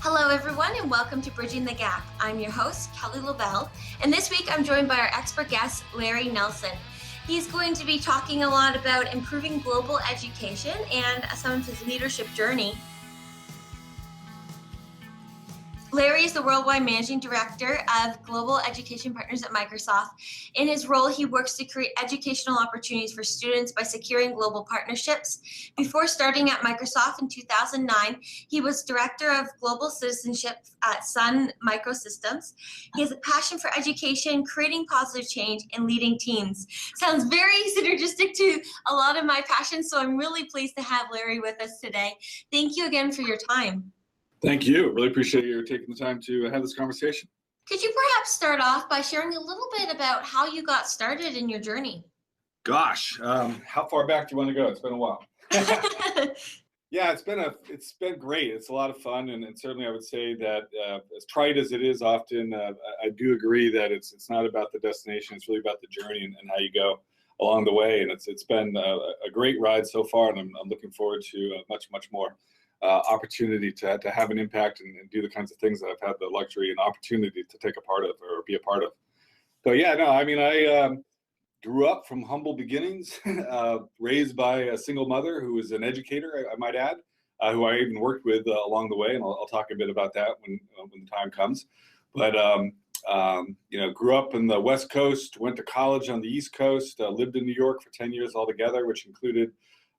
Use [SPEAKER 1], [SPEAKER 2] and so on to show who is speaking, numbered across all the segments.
[SPEAKER 1] Hello everyone and welcome to Bridging the Gap. I'm your host, Kelly Lovell, and this week I'm joined by our expert guest, Larry Nelson. He's going to be talking a lot about improving global education and some of his leadership journey. Larry is the Worldwide Managing Director of Global Education Partners at Microsoft. In his role, he works to create educational opportunities for students by securing global partnerships. Before starting at Microsoft in 2009, he was Director of Global Citizenship at Sun Microsystems. He has a passion for education, creating positive change, and leading teams. Sounds very synergistic to a lot of my passions, so I'm really pleased to have Larry with us today. Thank you again for your time.
[SPEAKER 2] Thank you. Really appreciate you taking the time to have this conversation.
[SPEAKER 1] Could you perhaps start off by sharing a little bit about how you got started in your journey?
[SPEAKER 2] Gosh, how far back do you want to go? It's been a while. Yeah, it's been great. It's a lot of fun, and certainly I would say that as trite as it is often, I do agree that it's not about the destination. It's really about the journey and how you go along the way. And it's been a great ride so far, and I'm looking forward to much more. Opportunity to have an impact and do the kinds of things that I've had the luxury and opportunity to take a part of or be a part of. So yeah, no, I mean, I grew up from humble beginnings, raised by a single mother who was an educator, I might add, who I even worked with along the way, and I'll talk a bit about that when the time comes. But grew up in the West Coast, went to college on the East Coast, lived in New York for 10 years altogether, which included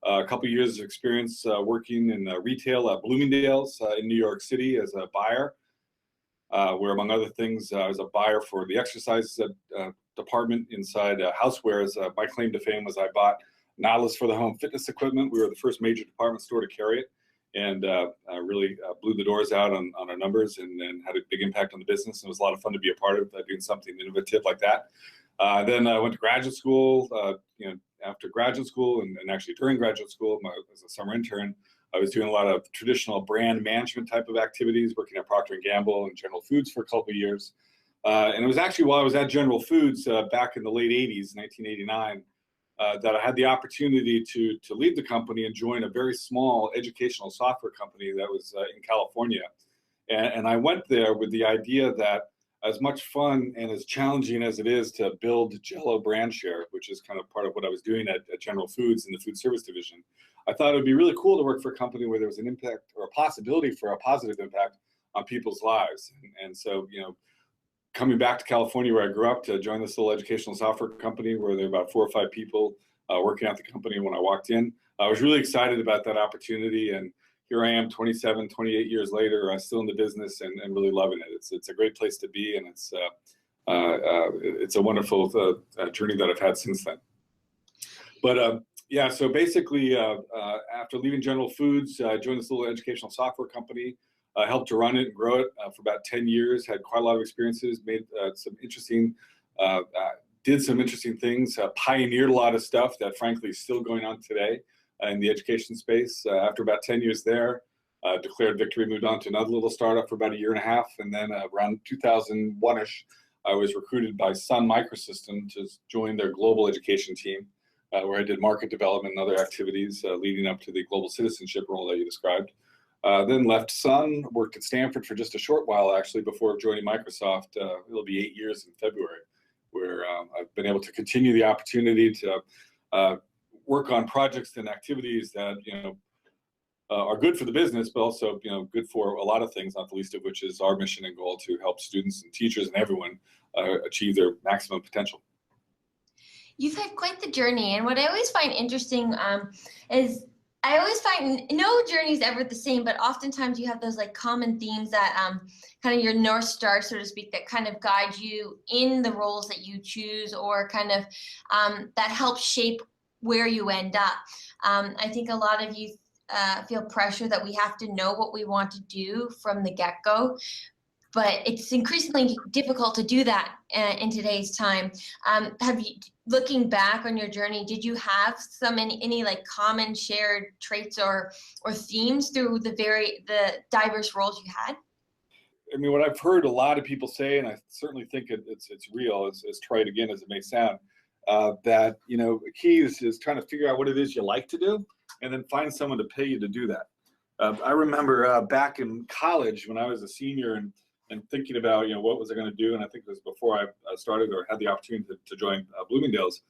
[SPEAKER 2] a couple of years of experience working in retail at Bloomingdale's in New York City as a buyer, where among other things, I was a buyer for the exercise department inside housewares. My claim to fame was I bought Nautilus for the home fitness equipment. We were the first major department store to carry it, and really blew the doors out on our numbers and had a big impact on the business. And it was a lot of fun to be a part of doing something innovative like that. Then I went to graduate school. After graduate school and actually during graduate school, as a summer intern, I was doing a lot of traditional brand management type of activities, working at Procter & Gamble and General Foods for a couple of years. And it was actually while I was at General Foods back in the late 80s, 1989, that I had the opportunity to leave the company and join a very small educational software company that was in California. And I went there with the idea that as much fun and as challenging as it is to build Jell-O brand share, which is kind of part of what I was doing at General Foods in the food service division, I thought it would be really cool to work for a company where there was an impact or a possibility for a positive impact on people's lives. And so, coming back to California where I grew up to join this little educational software company where there were about 4 or 5 people working at the company when I walked in, I was really excited about that opportunity. And here I am 27, 28 years later, I'm still in the business and really loving it. It's a great place to be, and it's a wonderful journey that I've had since then. But so basically, after leaving General Foods, I joined this little educational software company, helped to run it and grow it for about 10 years, had quite a lot of experiences, made did some interesting things, pioneered a lot of stuff that frankly is still going on today in the education space. After about 10 years there, declared victory, moved on to another little startup for about 1.5 years. And then around 2001-ish, I was recruited by Sun Microsystems to join their global education team, where I did market development and other activities leading up to the global citizenship role that you described. Then left Sun, worked at Stanford for just a short while actually before joining Microsoft. It'll be 8 years in February, where I've been able to continue the opportunity to work on projects and activities that are good for the business, but also good for a lot of things, not the least of which is our mission and goal to help students and teachers and everyone achieve their maximum potential.
[SPEAKER 1] You've had quite the journey, and what I always find interesting is I always find no journey is ever the same, but oftentimes you have those like common themes that kind of your North Star, so to speak, that kind of guide you in the roles that you choose or kind of that help shape where you end up. I think a lot of you feel pressure that we have to know what we want to do from the get-go, but it's increasingly difficult to do that in today's time. Have you, looking back on your journey, did you have any like common shared traits or themes through the diverse roles you had?
[SPEAKER 2] I mean, what I've heard a lot of people say, and I certainly think it's real, as trite again as it may sound, that the key is trying to figure out what it is you like to do, and then find someone to pay you to do that. I remember back in college when I was a senior and thinking about, what was I going to do, and I think it was before I started or had the opportunity to join Bloomingdale's,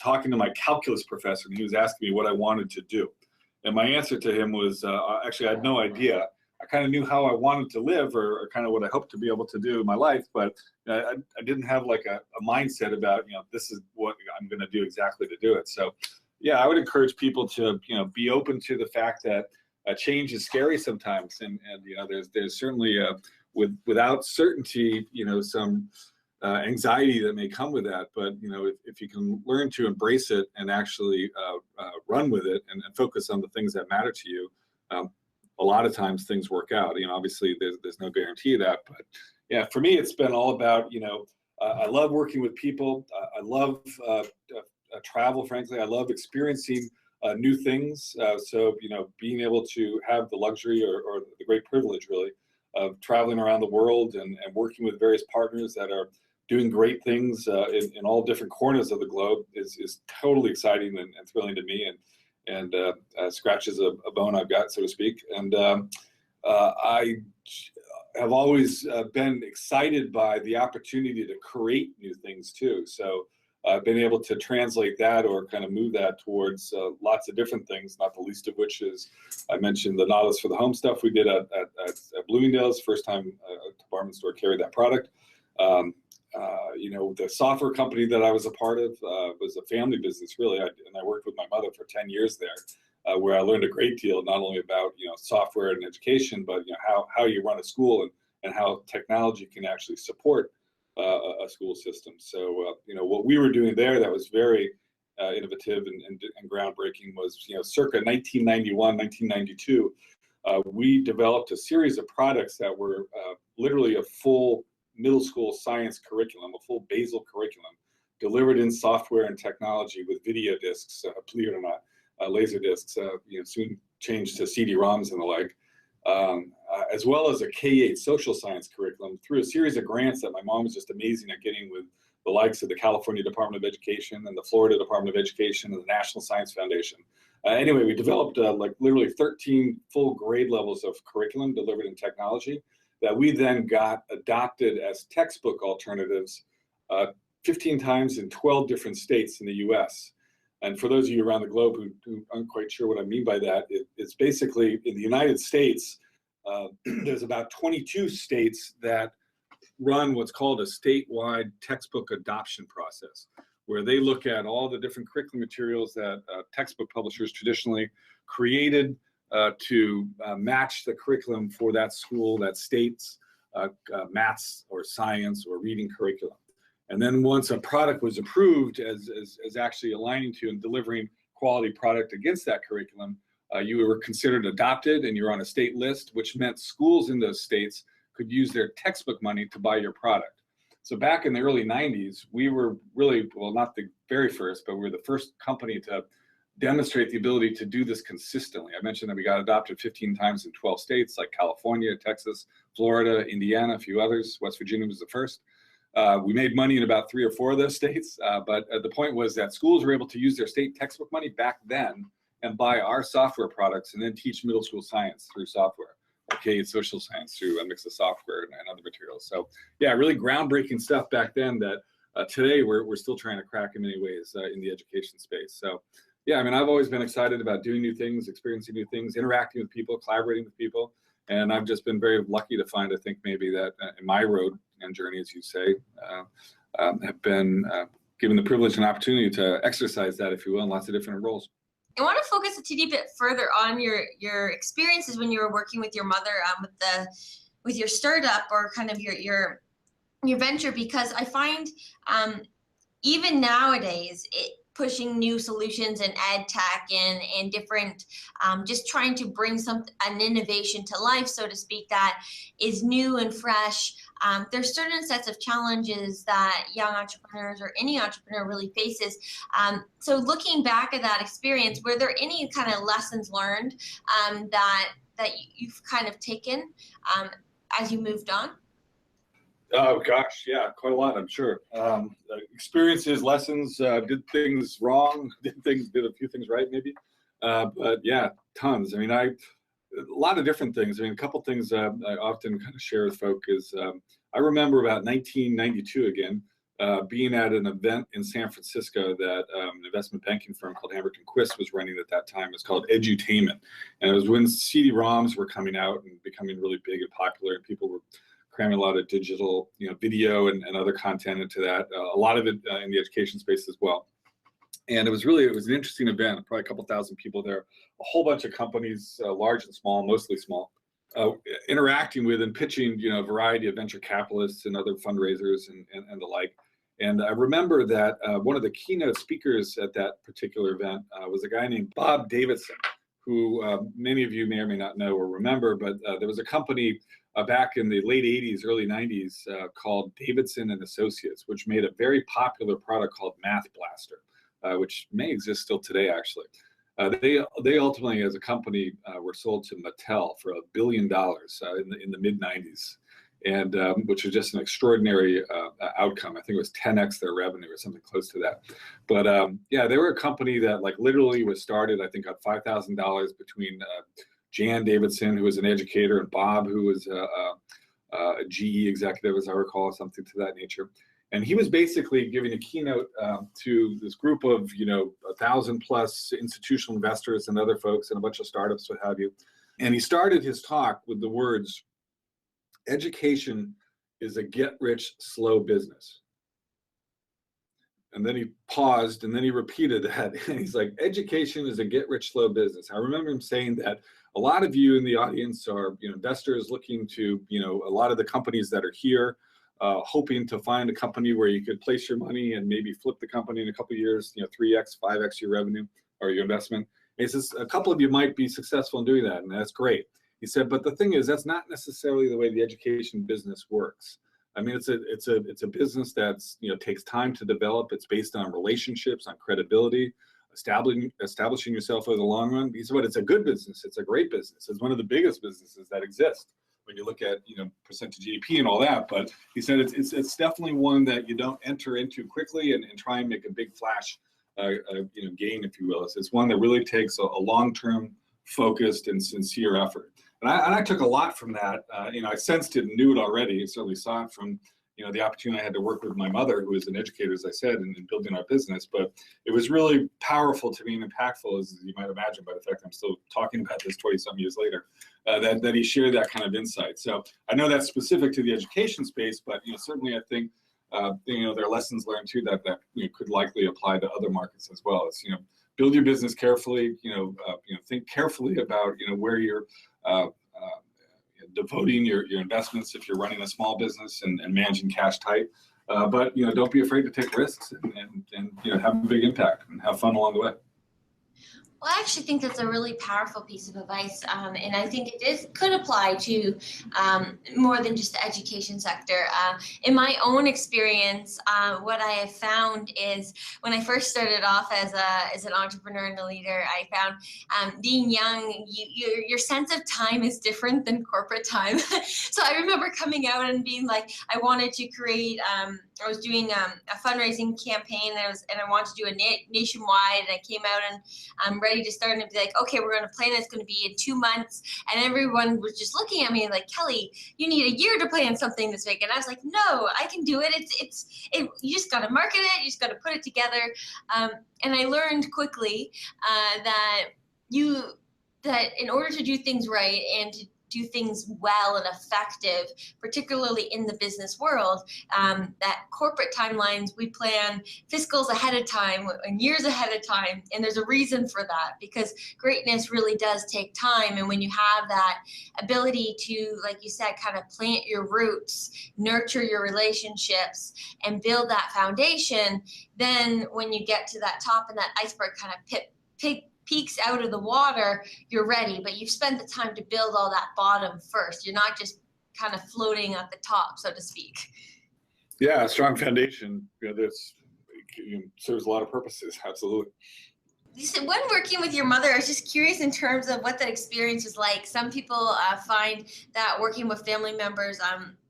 [SPEAKER 2] talking to my calculus professor, and he was asking me what I wanted to do. And my answer to him was, actually, I had no idea. I kind of knew how I wanted to live or kind of what I hoped to be able to do in my life, but I didn't have like a mindset about, this is what I'm going to do exactly to do it. So, yeah, I would encourage people to, be open to the fact that change is scary sometimes. And there's certainly, without certainty, some anxiety that may come with that. But, if you can learn to embrace it and actually run with it and focus on the things that matter to you, a lot of times things work out. Obviously there's no guarantee of that, but yeah, for me, it's been all about, I love working with people. I love travel, frankly. I love experiencing new things. So, being able to have the luxury or the great privilege, really, of traveling around the world and working with various partners that are doing great things in all different corners of the globe is totally exciting and thrilling to me. And scratches a bone I've got, so to speak. And I have always been excited by the opportunity to create new things too. So I've been able to translate that or kind of move that towards lots of different things, not the least of which is, I mentioned the Nautilus for the Home stuff we did at Bloomingdale's, first time a department store carried that product. The software company that I was a part of was a family business, really. And I worked with my mother for 10 years there, where I learned a great deal, not only about, software and education, but, how you run a school and how technology can actually support a school system. So, what we were doing there that was very innovative and groundbreaking was, circa 1991, 1992, we developed a series of products that were literally a full middle school science curriculum, a full basal curriculum, delivered in software and technology with video discs, believe it or not, laser discs, soon changed to CD-ROMs and the like, as well as a K-8 social science curriculum through a series of grants that my mom was just amazing at getting with the likes of the California Department of Education and the Florida Department of Education and the National Science Foundation. Anyway, we developed like literally 13 full grade levels of curriculum delivered in technology that we then got adopted as textbook alternatives 15 times in 12 different states in the US. And for those of you around the globe who aren't quite sure what I mean by that, it's basically in the United States, there's about 22 states that run what's called a statewide textbook adoption process, where they look at all the different curriculum materials that textbook publishers traditionally created to match the curriculum for that school, that state's maths or science or reading curriculum. And then once a product was approved as actually aligning to and delivering quality product against that curriculum, you were considered adopted and you're on a state list, which meant schools in those states could use their textbook money to buy your product. So back in the early 90s, we were really, well, not the very first, but we were the first company to demonstrate the ability to do this consistently. I mentioned that we got adopted 15 times in 12 states like California, Texas, Florida, Indiana, a few others. West Virginia was the first. We made money in about 3 or 4 of those states, but the point was that schools were able to use their state textbook money back then and buy our software products and then teach middle school science through software, okay, social science through a mix of software and other materials. So yeah, really groundbreaking stuff back then that today we're still trying to crack in many ways in the education space. So yeah, I mean, I've always been excited about doing new things, experiencing new things, interacting with people, collaborating with people. And I've just been very lucky to find, I think, maybe that in my road and journey, as you say, have been given the privilege and opportunity to exercise that, if you will, in lots of different roles.
[SPEAKER 1] I want to focus a teeny bit further on your experiences when you were working with your mother with your startup or kind of your venture, because I find even nowadays pushing new solutions and ed tech and different, just trying to bring an innovation to life, so to speak, that is new and fresh. There's certain sets of challenges that young entrepreneurs or any entrepreneur really faces. So looking back at that experience, were there any kind of lessons learned that you've kind of taken as you moved on?
[SPEAKER 2] Oh gosh, yeah, quite a lot, I'm sure. Experiences, lessons, did things wrong, did a few things right maybe, but yeah, tons. I mean, A lot of different things. I mean, a couple things I often kind of share with folk is I remember about 1992 again, being at an event in San Francisco that an investment banking firm called Hamilton Quist was running at that time. It's called Edutainment. And it was when CD-ROMs were coming out and becoming really big and popular, and people were cramming a lot of digital, video and other content into that, a lot of it in the education space as well. And it was an interesting event, probably a couple thousand people there, a whole bunch of companies, large and small, mostly small, interacting with and pitching, a variety of venture capitalists and other fundraisers and the like. And I remember that one of the keynote speakers at that particular event was a guy named Bob Davidson, who many of you may or may not know or remember, but there was a company back in the late 80s, early 90s called Davidson and Associates, which made a very popular product called Math Blaster, which may exist still today, actually. They ultimately, as a company, were sold to Mattel for $1 billion in the mid 90s, and which was just an extraordinary outcome. I think it was 10x their revenue or something close to that. But yeah, they were a company that literally was started, I think, on $5,000 between Jan Davidson, who was an educator, and Bob, who was a GE executive, as I recall, something to that nature. And he was basically giving a keynote to this group of, 1,000+ institutional investors and other folks and a bunch of startups, what have you. And he started his talk with the words, "Education is a get-rich-slow business." And then he paused, and then he repeated that. And he's like, "Education is a get-rich-slow business." I remember him saying that a lot of you in the audience are, investors looking to, a lot of the companies that are here, hoping to find a company where you could place your money and maybe flip the company in a couple of years, 3x, 5x your revenue or your investment. And he says a couple of you might be successful in doing that, and that's great. He said, but the thing is, that's not necessarily the way the education business works. I mean, it's a business that's takes time to develop. It's based on relationships, on credibility, establishing yourself for the long run. He said, but it's a good business. It's a great business. It's one of the biggest businesses that exist when you look at percent of GDP and all that. But he said it's definitely one that you don't enter into quickly and try and make a big flash gain, if you will. It's one that really takes a long-term focused and sincere effort. And I took a lot from that. I sensed it and knew it already. I certainly saw it from the opportunity I had to work with my mother, who is an educator, as I said, in building our business. But it was really powerful to me and impactful, as you might imagine, by the fact I'm still talking about this 20-some years later, that he shared that kind of insight. So I know that's specific to the education space, but certainly I think there are lessons learned too that could likely apply to other markets as well. It's build your business carefully. Think carefully about where you're devoting your investments if you're running a small business and managing cash tight. But don't be afraid to take risks and have a big impact and have fun along the way.
[SPEAKER 1] Well, I actually think that's a really powerful piece of advice, and I think it could apply to more than just the education sector. In my own experience, what I have found is when I first started off as an entrepreneur and a leader, I found being young, your sense of time is different than corporate time. So I remember coming out and being like, I wanted to create. I was doing a fundraising campaign, and I wanted to do a nationwide, and I came out and I'm ready to start, and be like, okay, we're going to plan. It's going to be in 2 months, and everyone was just looking at me like, Kelly, you need a year to plan something this big, and I was like, no, I can do it. You just got to market it, you just got to put it together, and I learned quickly that in order to do things right and to do things well and effective, particularly in the business world, that corporate timelines, we plan fiscals ahead of time and years ahead of time. And there's a reason for that, because greatness really does take time. And when you have that ability to, like you said, kind of plant your roots, nurture your relationships, and build that foundation, then when you get to that top and that iceberg kind of peaks out of the water, you're ready, but you've spent the time to build all that bottom first. You're not just kind of floating at the top, so to speak.
[SPEAKER 2] Yeah, a strong foundation that's serves a lot of purposes. Absolutely.
[SPEAKER 1] You said when working with your mother, I was just curious in terms of what that experience was like. Some people find that working with family members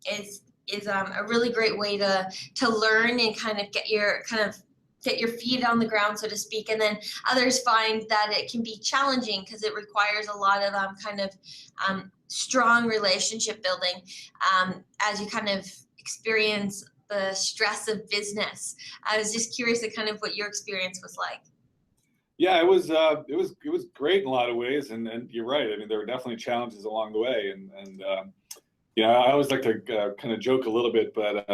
[SPEAKER 1] is a really great way to learn and kind of get your kind of get your feet on the ground, so to speak, and then others find that it can be challenging because it requires a lot of strong relationship building as you kind of experience the stress of business. I was just curious to kind of what your experience was like.
[SPEAKER 2] Yeah, it was great in a lot of ways, and you're right. I mean, there were definitely challenges along the way, and I always like to kind of joke a little bit, but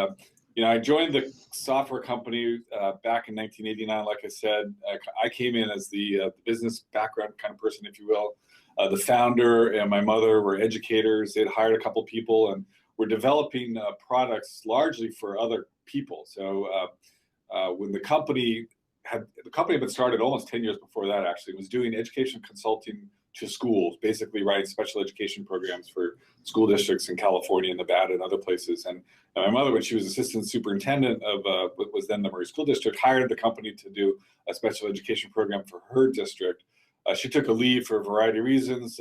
[SPEAKER 2] I joined the software company back in 1989. Like I said, I came in as the business background kind of person, if you will. The founder and my mother were educators. They'd hired a couple people and were developing products largely for other people. So when the company had been started almost 10 years before that, actually, was doing education consulting to schools, basically writing special education programs for school districts in California and Nevada and other places. And my mother, when she was assistant superintendent of what was then the Murray School District, hired the company to do a special education program for her district. She took a leave for a variety of reasons,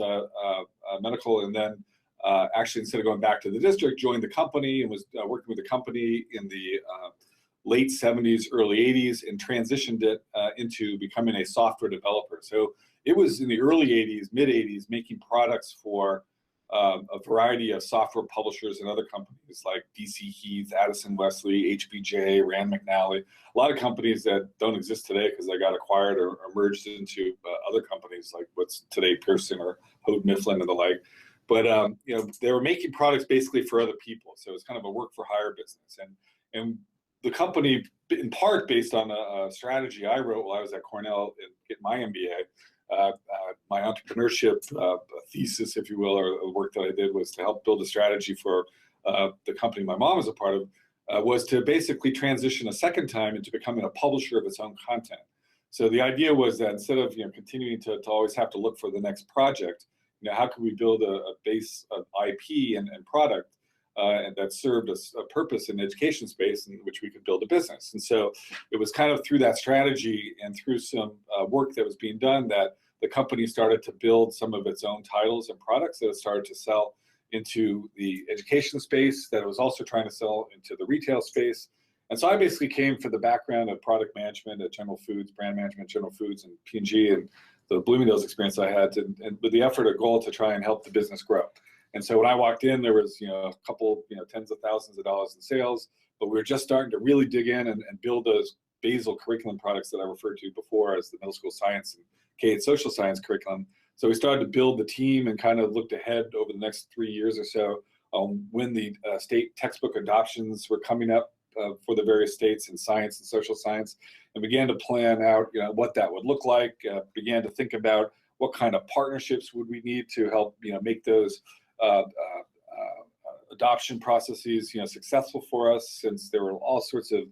[SPEAKER 2] medical, and then actually, instead of going back to the district, joined the company and was working with the company in the late 70s, early 80s, and transitioned it into becoming a software developer. So it was in the early 80s, mid 80s, making products for a variety of software publishers and other companies like DC Heath, Addison Wesley, HBJ, Rand McNally, a lot of companies that don't exist today because they got acquired or merged into other companies like what's today Pearson or Houghton Mifflin and the like. But they were making products basically for other people. So it's kind of a work for hire business. And the company, in part based on a strategy I wrote while I was at Cornell and get my MBA, my entrepreneurship thesis, if you will, or the work that I did was to help build a strategy for the company my mom was a part of, was to basically transition a second time into becoming a publisher of its own content. So the idea was that instead of continuing to always have to look for the next project, how can we build a base of IP and product and that served a purpose in the education space in which we could build a business. And so it was kind of through that strategy and through some work that was being done that the company started to build some of its own titles and products that it started to sell into the education space, that it was also trying to sell into the retail space. And so I basically came for the background of product management at General Foods, brand management, General Foods, and P&G, and the Bloomingdale's experience I had, and with the effort or goal to try and help the business grow. And so when I walked in, there was a couple, tens of thousands of dollars in sales, but we were just starting to really dig in and build those basal curriculum products that I referred to before as the middle school science and K-8 social science curriculum. So we started to build the team and kind of looked ahead over the next 3 years or so when the state textbook adoptions were coming up for the various states in science and social science, and began to plan out what that would look like, began to think about what kind of partnerships would we need to help make those adoption processes successful for us, since there were all sorts of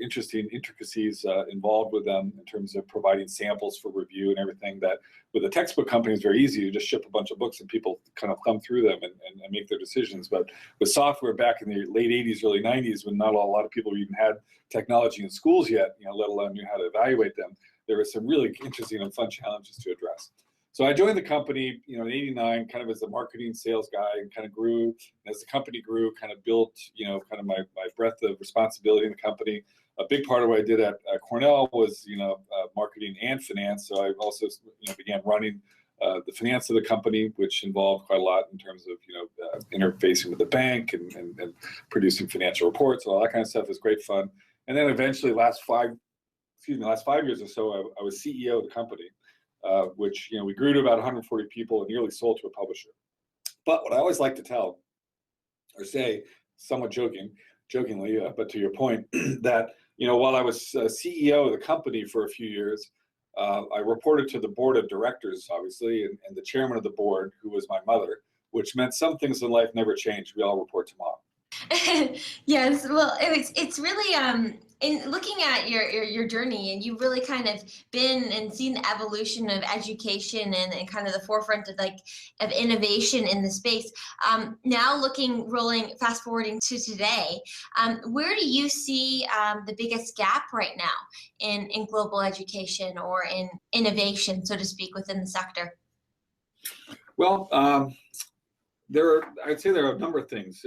[SPEAKER 2] interesting intricacies involved with them in terms of providing samples for review and everything. That with a textbook company is very easy. You just ship a bunch of books and people kind of thumb through them and make their decisions. But with software back in the late 80s, early 90s, when not a lot of people even had technology in schools yet, let alone knew how to evaluate them, there were some really interesting and fun challenges to address. So I joined the company, in '89, kind of as a marketing sales guy, and kind of grew. And as the company grew, kind of built, kind of my breadth of responsibility in the company. A big part of what I did at Cornell was, marketing and finance. So I also, began running the finance of the company, which involved quite a lot in terms of, interfacing with the bank and producing financial reports. All that kind of stuff is great fun. And then eventually, last 5 years or so, I was CEO of the company. Which we grew to about 140 people and nearly sold to a publisher. But what I always like to tell or say, somewhat jokingly, but to your point, that while I was CEO of the company for a few years, I reported to the board of directors, obviously, and the chairman of the board, who was my mother, which meant some things in life never change. We all report to mom.
[SPEAKER 1] Yes, well, it's really in looking at your journey, and you've really kind of been and seen the evolution of education and kind of the forefront of innovation in the space. Now fast forwarding to today, where do you see the biggest gap right now in global education or in innovation, so to speak, within the sector?
[SPEAKER 2] Well, I'd say there are a number of things.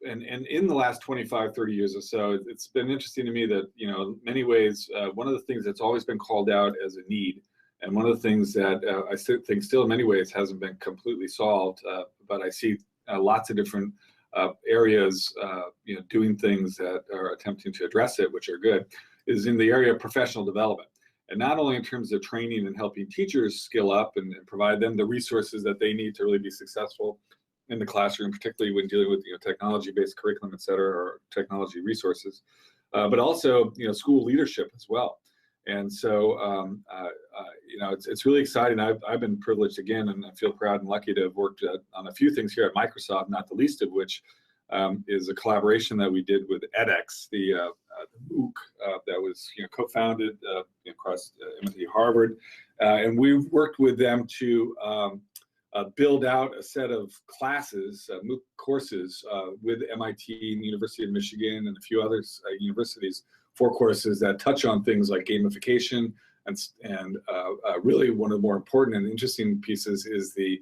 [SPEAKER 2] and in the last 25, 30 years or so, it's been interesting to me that, you know, in many ways, one of the things that's always been called out as a need, and one of the things that I think still in many ways hasn't been completely solved, but I see lots of different areas, you know, doing things that are attempting to address it, which are good, is in the area of professional development. And not only in terms of training and helping teachers skill up and provide them the resources that they need to really be successful in the classroom, particularly when dealing with, you know, technology-based curriculum, et cetera, or technology resources, but also, you know, school leadership as well. And so, you know, it's really exciting. I've been privileged again, and I feel proud and lucky to have worked on a few things here at Microsoft, not the least of which is a collaboration that we did with edX, the MOOC that was, you know, co-founded across MIT Harvard, and we've worked with them to build out a set of classes, MOOC courses with MIT and University of Michigan and a few other universities, for courses that touch on things like gamification, and really one of the more important and interesting pieces is the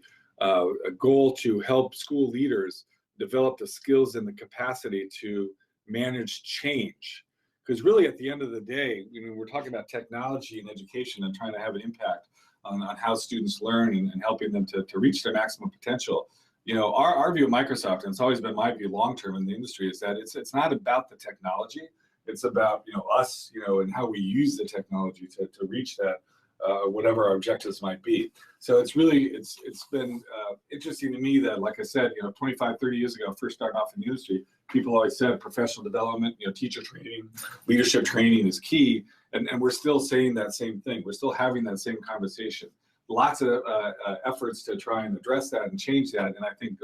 [SPEAKER 2] goal to help school leaders develop the skills and the capacity to manage change. Because really at the end of the day, you know, we're talking about technology and education and trying to have an impact on how students learn and helping them to reach their maximum potential. You know, our view of Microsoft, and it's always been my view long-term in the industry, is that it's not about the technology. It's about, you know, us, you know, and how we use the technology to reach that, whatever our objectives might be. So it's been interesting to me that, like I said, you know, 25, 30 years ago, first starting off in the industry, people always said professional development, you know, teacher training, leadership training is key. And we're still saying that same thing. We're still having that same conversation. Lots of efforts to try and address that and change that. And I think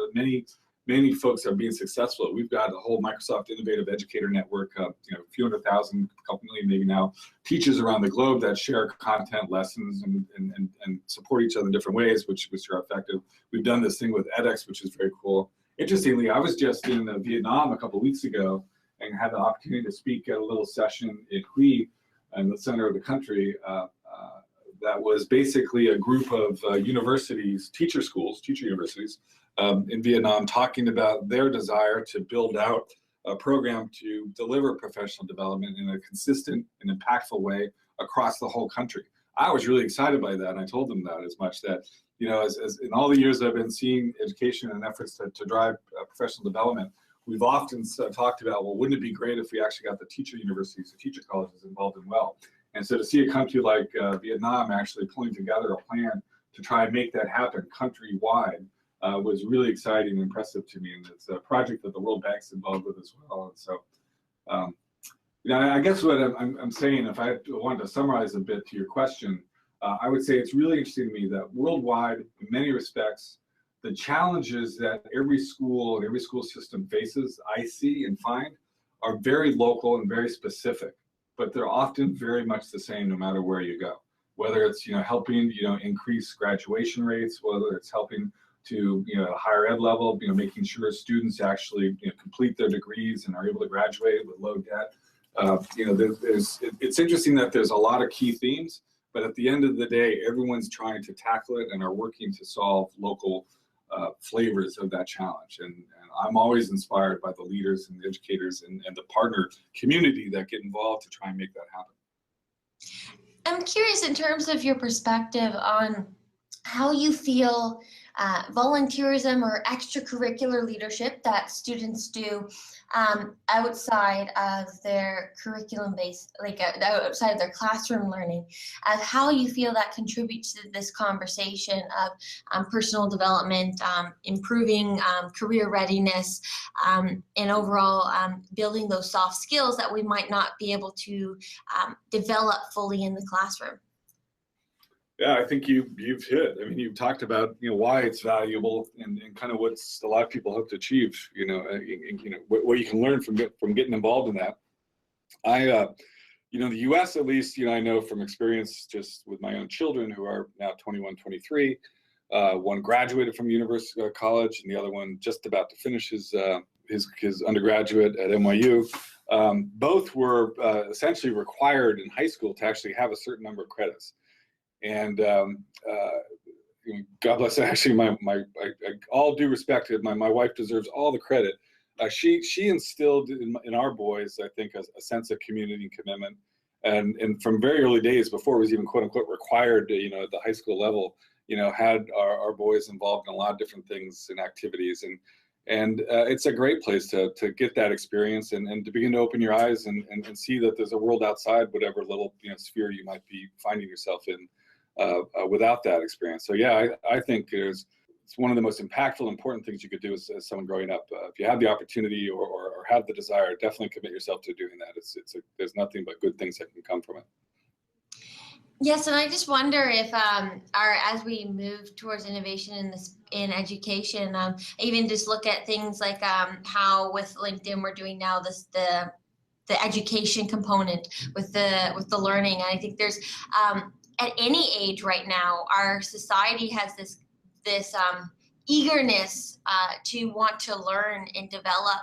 [SPEAKER 2] many folks are being successful. We've got a whole Microsoft Innovative Educator Network, you know, a few 100,000, a couple million maybe now, teachers around the globe that share content, lessons, and support each other in different ways, which are effective. We've done this thing with edX, which is very cool. Interestingly, I was just in Vietnam a couple of weeks ago and had the opportunity to speak at a little session in Huy, in the center of the country, that was basically a group of universities, teacher universities in Vietnam, talking about their desire to build out a program to deliver professional development in a consistent and impactful way across the whole country. I was really excited by that, and I told them that as much that, you know, as in all the years I've been seeing education and efforts to drive professional development, we've often talked about, well, wouldn't it be great if we actually got the teacher universities, the teacher colleges involved in well? And so to see a country like Vietnam actually pulling together a plan to try and make that happen countrywide was really exciting and impressive to me. And it's a project that the World Bank's involved with as well. And so, you know, I guess what I'm saying, if I wanted to summarize a bit to your question, I would say it's really interesting to me that worldwide, in many respects, the challenges that every school and every school system faces, I see and find, are very local and very specific, but they're often very much the same no matter where you go. Whether it's, you know, helping, you know, increase graduation rates, whether it's helping to, you know, a higher ed level, you know, making sure students actually, you know, complete their degrees and are able to graduate with low debt. You know, it's interesting that there's a lot of key themes, but at the end of the day, everyone's trying to tackle it and are working to solve local flavors of that challenge. And I'm always inspired by the leaders and the educators and the partner community that get involved to try and make that happen.
[SPEAKER 1] I'm curious in terms of your perspective on how you feel volunteerism or extracurricular leadership that students do outside of their curriculum base, like outside of their classroom learning, how you feel that contributes to this conversation of personal development, improving career readiness, and overall building those soft skills that we might not be able to develop fully in the classroom.
[SPEAKER 2] Yeah, I think you've hit. I mean, you've talked about, you know, why it's valuable and kind of what's a lot of people hope to achieve. You know, what you can learn from getting involved in that. You know, the U.S. at least, you know, I know from experience just with my own children who are now 21, 23. One graduated from university college, and the other one just about to finish his undergraduate at NYU. Both were essentially required in high school to actually have a certain number of credits. And God bless. Actually, all due respect, my wife deserves all the credit she instilled in our boys, I think, a sense of community and commitment. And from very early days, before it was even quote unquote required, at the high school level, had our boys involved in a lot of different things and activities. And it's a great place to get that experience and to begin to open your eyes and see that there's a world outside whatever little sphere you might be finding yourself in without that experience. So yeah, I think it's one of the most impactful, important things you could do as someone growing up. If you have the opportunity or have the desire, definitely commit yourself to doing that. There's nothing but good things that can come from it.
[SPEAKER 1] Yes, and I just wonder if as we move towards innovation in education, even just look at things like how with LinkedIn we're doing now the education component with the learning. And I think there's at any age right now, our society has this eagerness to want to learn and develop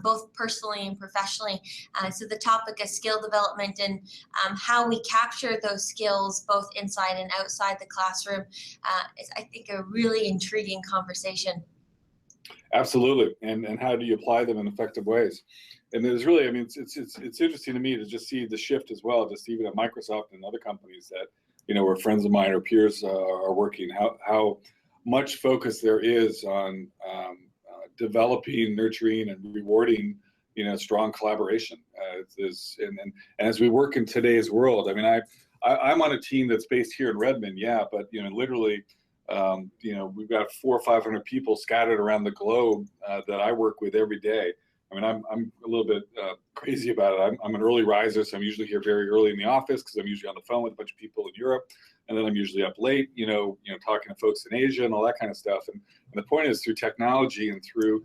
[SPEAKER 1] both personally and professionally. So the topic of skill development and how we capture those skills both inside and outside the classroom is, I think, a really intriguing conversation.
[SPEAKER 2] Absolutely, and how do you apply them in effective ways? And there's really, it's interesting to me to just see the shift as well, just even at Microsoft and other companies that where friends of mine or peers are working, how much focus there is on developing, nurturing, and rewarding, strong collaboration. And as we work in today's world, I'm on a team that's based here in Redmond, yeah, but literally, we've got 400 or 500 people scattered around the globe that I work with every day. I'm a little bit crazy about it. I'm an early riser, so I'm usually here very early in the office because I'm usually on the phone with a bunch of people in Europe, and then I'm usually up late, talking to folks in Asia and all that kind of stuff. And the point is, through technology and through,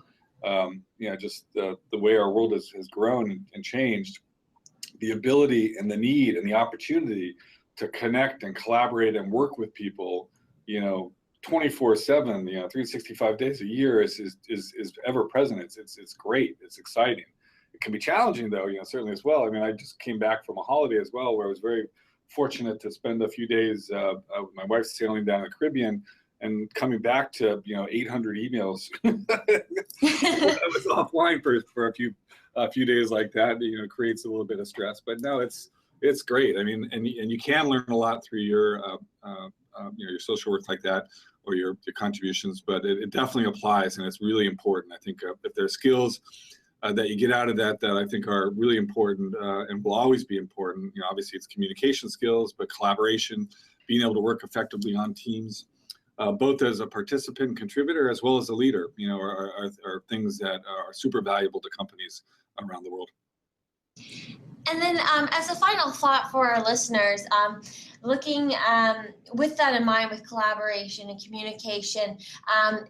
[SPEAKER 2] just the way our world has grown and changed, the ability and the need and the opportunity to connect and collaborate and work with people, 24/7, 365 days a year is ever present. It's great. It's exciting. It can be challenging though, certainly as well. I just came back from a holiday as well, where I was very fortunate to spend a few days. My wife's sailing down the Caribbean and coming back to 800 emails. I was offline for a few days like that. Creates a little bit of stress, but no, it's great. And you can learn a lot through your your social work like that, or your contributions, but it definitely applies, and it's really important. I think if there are skills that you get out of that I think are really important and will always be important. Obviously it's communication skills, but collaboration, being able to work effectively on teams, both as a participant and contributor as well as a leader, are things that are super valuable to companies around the world.
[SPEAKER 1] And then as a final thought for our listeners, looking with that in mind, with collaboration and communication,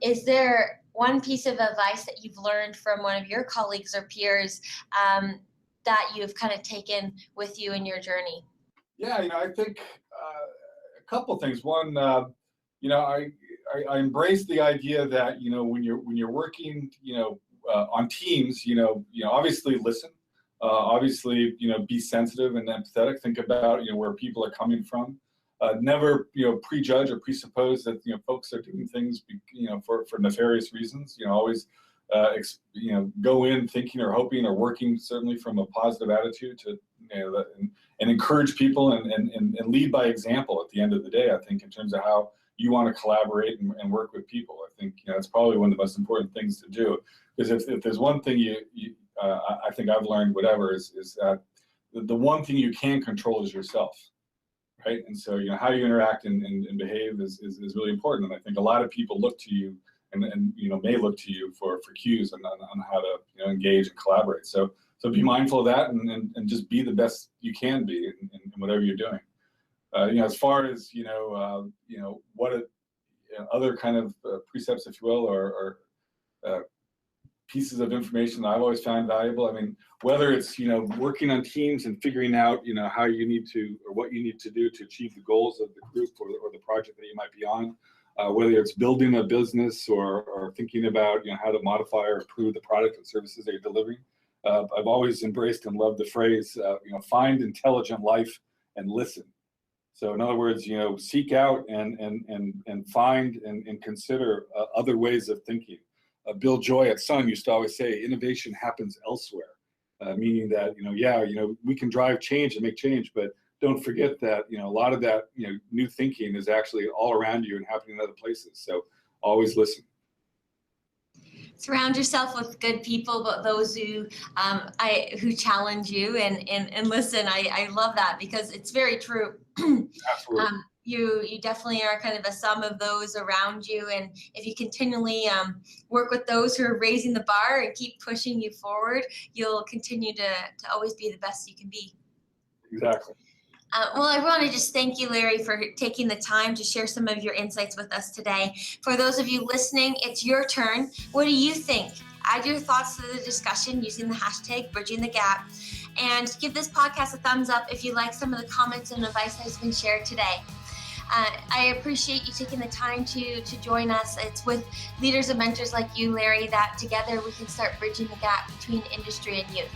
[SPEAKER 1] is there one piece of advice that you've learned from one of your colleagues or peers that you've kind of taken with you in your journey?
[SPEAKER 2] Yeah, I think a couple things. One, I embrace the idea that when you're working on teams, obviously listen. Obviously, be sensitive and empathetic. Think about where people are coming from. Never prejudge or presuppose that folks are doing things for nefarious reasons. Always go in thinking or hoping or working certainly from a positive attitude to and encourage people and lead by example at the end of the day. I think in terms of how you want to collaborate and work with people. I think it's probably one of the most important things to do, because if there's one thing I think I've learned, whatever, is that the one thing you can control is yourself, right? And so how you interact and behave is really important. And I think a lot of people look to you and may look to you for cues on how to engage and collaborate. So be mindful of that and just be the best you can be in whatever you're doing. As far as what other kind of precepts, if you will, or pieces of information that I've always found valuable. Whether it's working on teams and figuring out how you need to, or what you need to do to achieve the goals of the group or the project that you might be on, whether it's building a business or thinking about how to modify or improve the product and services that you're delivering. I've always embraced and loved the phrase, find intelligent life and listen. So in other words, seek out and find and consider other ways of thinking, Bill Joy at Sun used to always say, innovation happens elsewhere, meaning that, we can drive change and make change, but don't forget that, a lot of that, new thinking is actually all around you and happening in other places. So always listen.
[SPEAKER 1] Surround yourself with good people, but those who challenge you and listen. I love that because it's very true.
[SPEAKER 2] Absolutely.
[SPEAKER 1] You definitely are kind of a sum of those around you, and if you continually work with those who are raising the bar and keep pushing you forward, you'll continue to always be the best you can be.
[SPEAKER 2] Exactly.
[SPEAKER 1] Well, I want to just thank you, Larry, for taking the time to share some of your insights with us today. For those of you listening, it's your turn. What do you think? Add your thoughts to the discussion using the hashtag Bridging the Gap. And give this podcast a thumbs up if you like some of the comments and advice that has been shared today. I appreciate you taking the time to join us. It's with leaders and mentors like you, Larry, that together we can start bridging the gap between industry and youth.